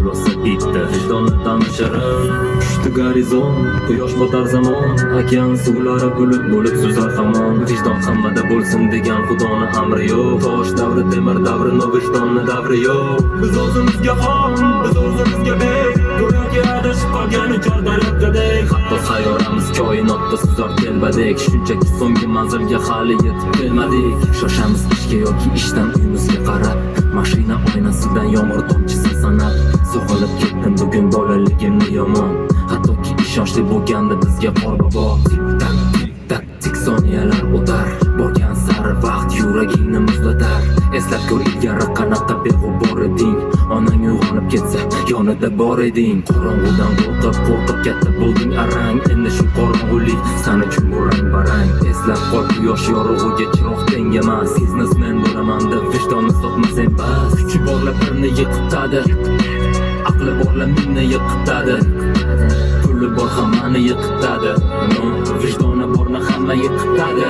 iflosa bitdi vijdondan shirin tushdi gorizon quyosh botar zamon okean suvlari bulut bo'lib suzar hamon vijdon hammada bo'lsin degan xudoni amri yo'q tosh davri temir davri no vijdonni davri yo'q biz o'zimizga xon biz o'zimizga bek go'yoki adashib qolgan chor daraxtdek hatto sayyoramiz koinotda suzar telbadek shunchaki so'nggi manzilga hali yetib kelmadik shoshamiz ishga yoki ishdan uyimizga qarab mashina oynasidan yomg'ir tomchisi sanab so'qilib ketdim bugun bolaligimni yomon hattoki ishonchli bo'lgandi bizga qor bobo tik tak tik soniyalar o'tar borgan sari vaqt yuragingni muzlatar eslab ko'r ilgari qanaqa beg'ubor eding onang uyg'onib ketsa yonida bor eding qorong'udan qo'rqib katta bo'lding arang endi shu qorong'ulik san uchun bu rang barang eslab qol quyosh yorug'iga chiroq teng emas biznesmen bo'laman deb vijdonni sotmasang bas kuchi borlar birni yiqitadi aqli borlar mingni yiqitadi puli bor hammani yiqitadi vijdoni borni hamma yiqitadi